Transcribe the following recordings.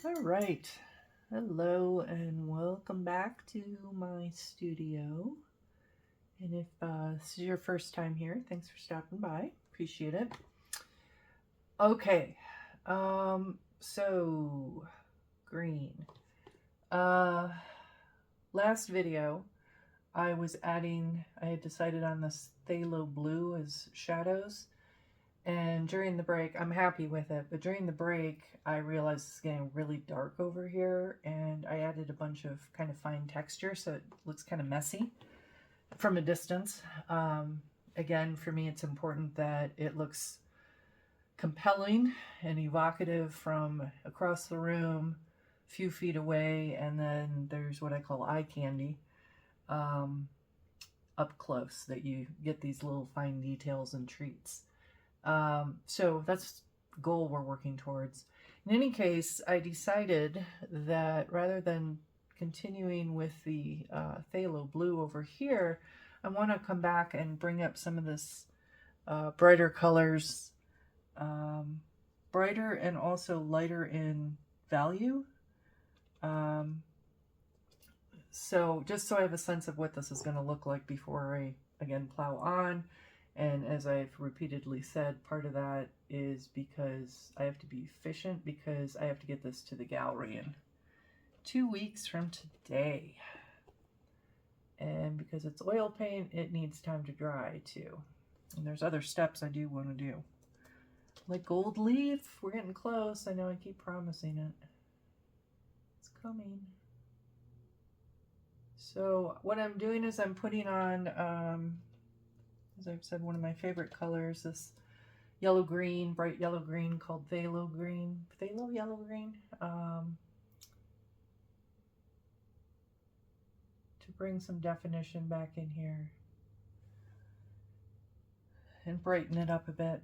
All right. Hello and welcome back to my studio. And if this is your first time here, thanks for stopping by. Appreciate it. Okay. So green. Uh last video I had decided on this phthalo blue as shadows. And during the break, I'm happy with it, but during the break, I realized it's getting really dark over here, and I added a bunch of kind of fine texture, so it looks kind of messy from a distance. Again, for me, it's important that it looks compelling and evocative from across the room, a few feet away, and then there's what I call eye candy up close, that you get these little fine details and treats. So that's the goal we're working towards. In any case, I decided that rather than continuing with the phthalo blue over here, I want to come back and bring up some of this brighter colors, brighter and also lighter in value. So just so I have a sense of what this is going to look like before I again plow on. And as I've repeatedly said, part of that is because I have to be efficient, because I have to get this to the gallery in 2 weeks from today. And because it's oil paint, it needs time to dry too. And there's other steps I do want to do. Like gold leaf, we're getting close. I know I keep promising it. It's coming. So what I'm doing is I'm putting on, as I've said, one of my favorite colors, this yellow-green, bright yellow-green called phthalo yellow-green, to bring some definition back in here and brighten it up a bit.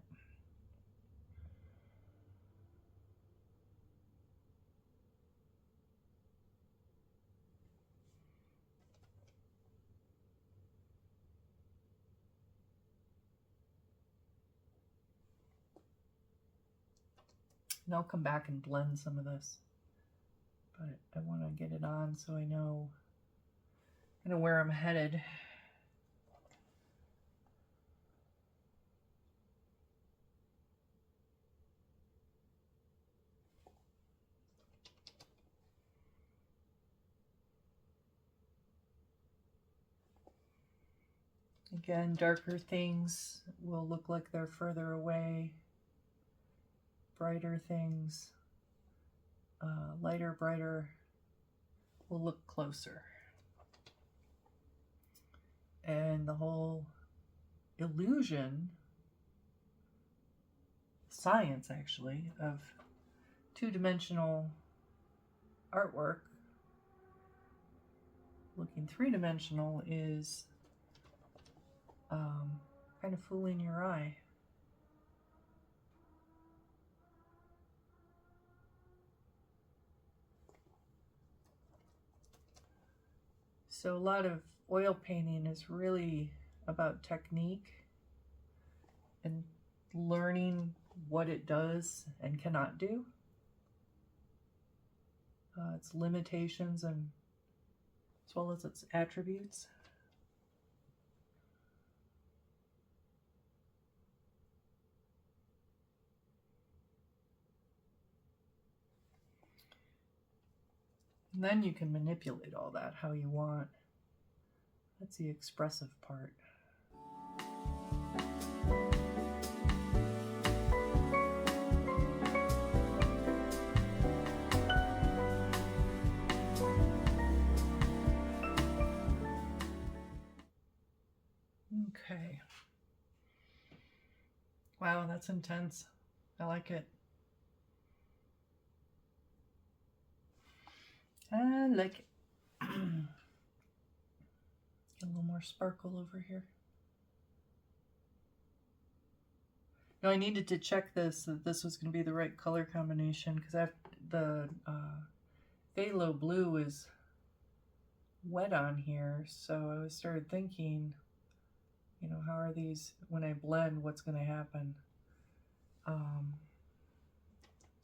And I'll come back and blend some of this, but I want to get it on so I know kind of where I'm headed. Again, darker things will look like they're further away. Brighter things, lighter, brighter, will look closer. And the whole illusion, science actually, of two-dimensional artwork looking three-dimensional is kind of fooling your eye. So a lot of oil painting is really about technique and learning what it does and cannot do, its limitations, and as well as its attributes. And then you can manipulate all that how you want. That's the expressive part. Okay. Wow, that's intense. I like it. I like it. Get a little more sparkle over here. Now I needed to check this, that this was going to be the right color combination, because the phthalo blue is wet on here, so I started thinking, you know, how are these, when I blend, what's going to happen?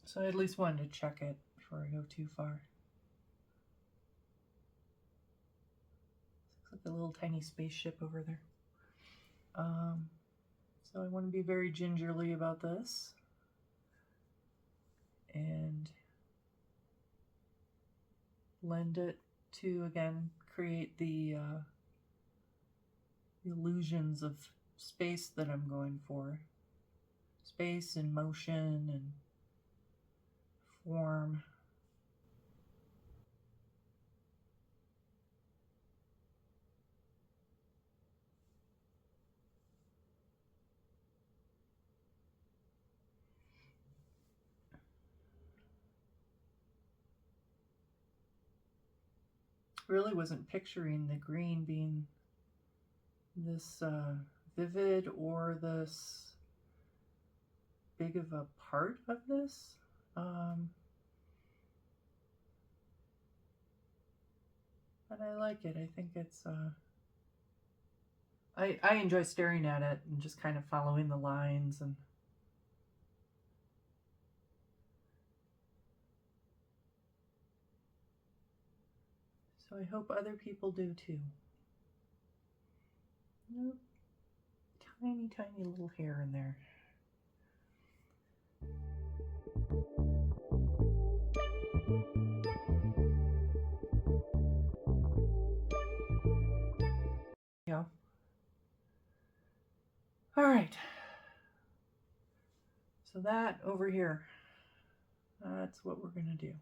So I at least wanted to check it before I go too far. Looks like a little tiny spaceship over there. So I want to be very gingerly about this. And blend it to, again, create the illusions of space that I'm going for. Space and motion and form. Really wasn't picturing the green being this vivid or this big of a part of this. But I like it. I think it's I enjoy staring at it and just kind of following the lines, and so I hope other people do too. Nope. Tiny, tiny little hair in there. Yeah. All right. So that over here, that's what we're going to do.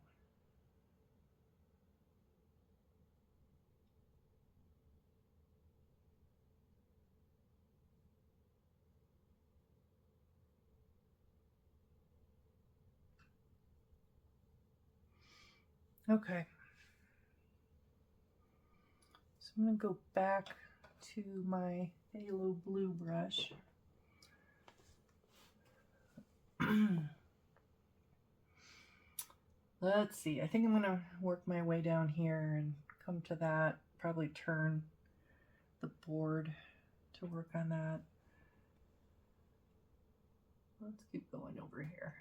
Okay. So I'm going to go back to my phthalo blue brush. Let's see. I think I'm going to work my way down here and come to that. Probably turn the board to work on that. Let's keep going over here.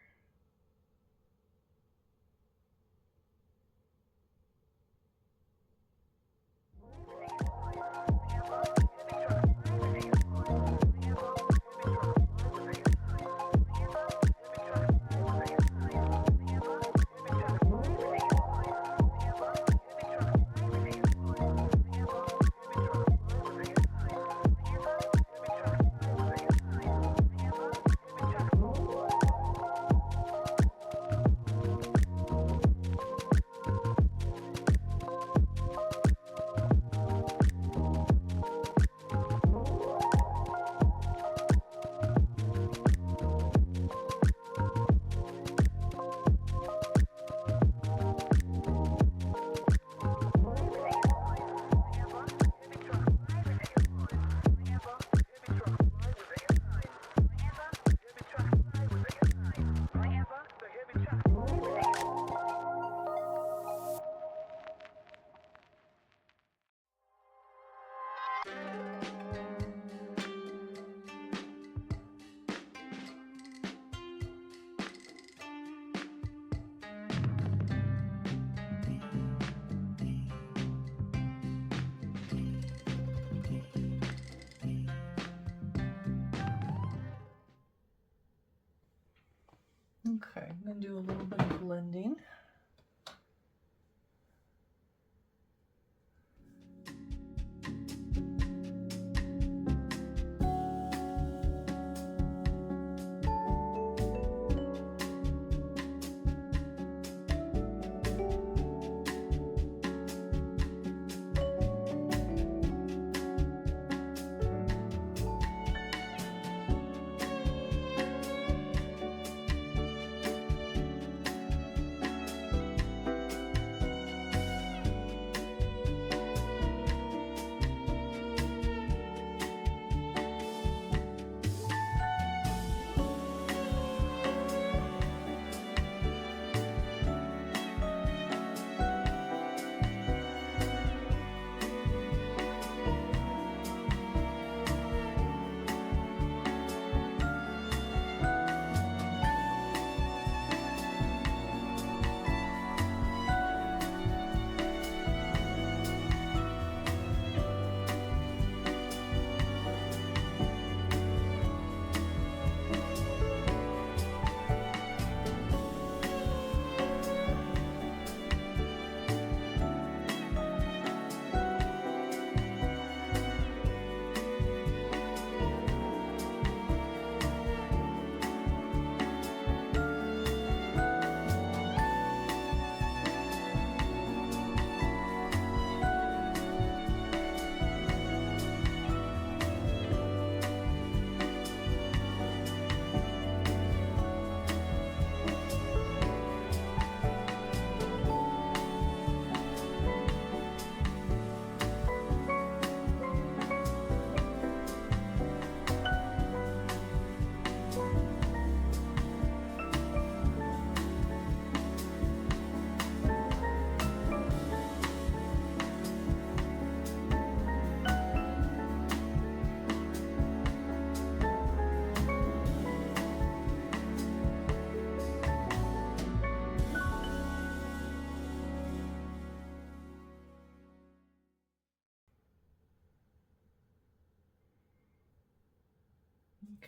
Okay, I'm going to do a little bit of blending.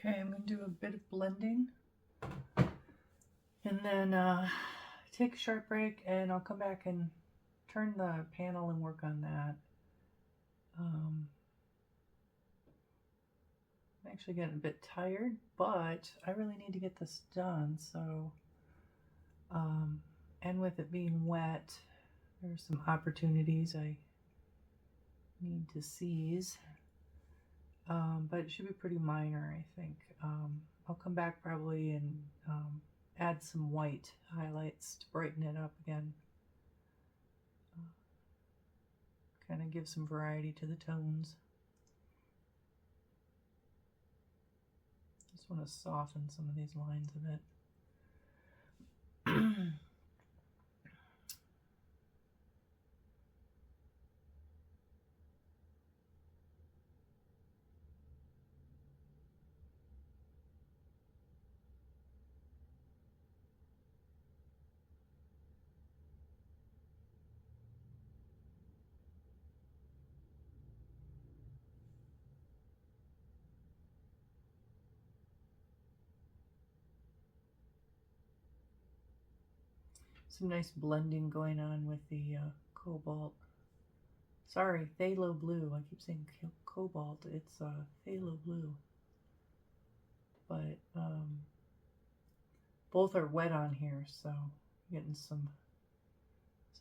Okay, I'm going to do a bit of blending and then take a short break, and I'll come back and turn the panel and work on that. I'm actually getting a bit tired, but I really need to get this done. So, and with it being wet, there's some opportunities I need to seize. But it should be pretty minor, I think. I'll come back probably and add some white highlights to brighten it up again. Kind of give some variety to the tones. Just want to soften some of these lines a bit. Some nice blending going on with the cobalt. Sorry, phthalo blue. I keep saying cobalt. It's phthalo blue. But both are wet on here, so getting some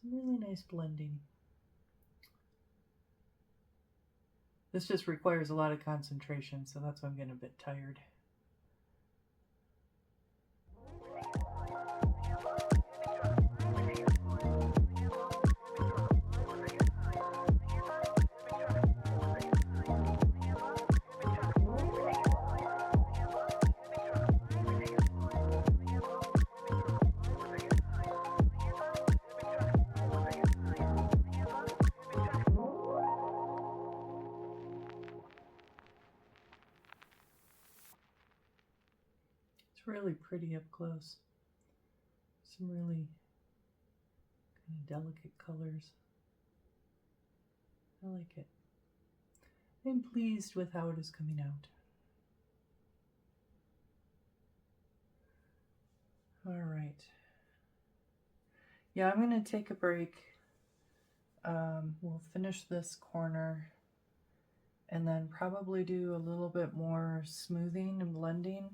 really nice blending. This just requires a lot of concentration, so that's why I'm getting a bit tired. It's really pretty up close. Some really kind of delicate colors. I like it. I'm pleased with how it is coming out. All right. Yeah, I'm going to take a break. We'll finish this corner and then probably do a little bit more smoothing and blending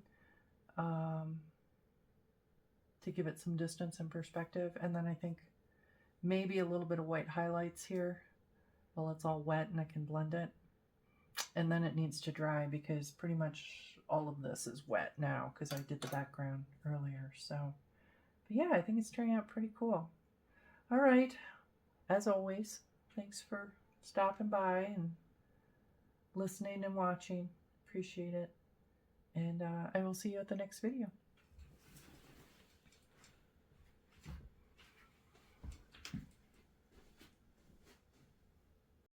to give it some distance and perspective. And then I think maybe a little bit of white highlights here while it's all wet and I can blend it. And then it needs to dry because pretty much all of this is wet now because I did the background earlier. So, but yeah, I think it's turning out pretty cool. All right. As always, thanks for stopping by and listening and watching. Appreciate it. And I will see you at the next video.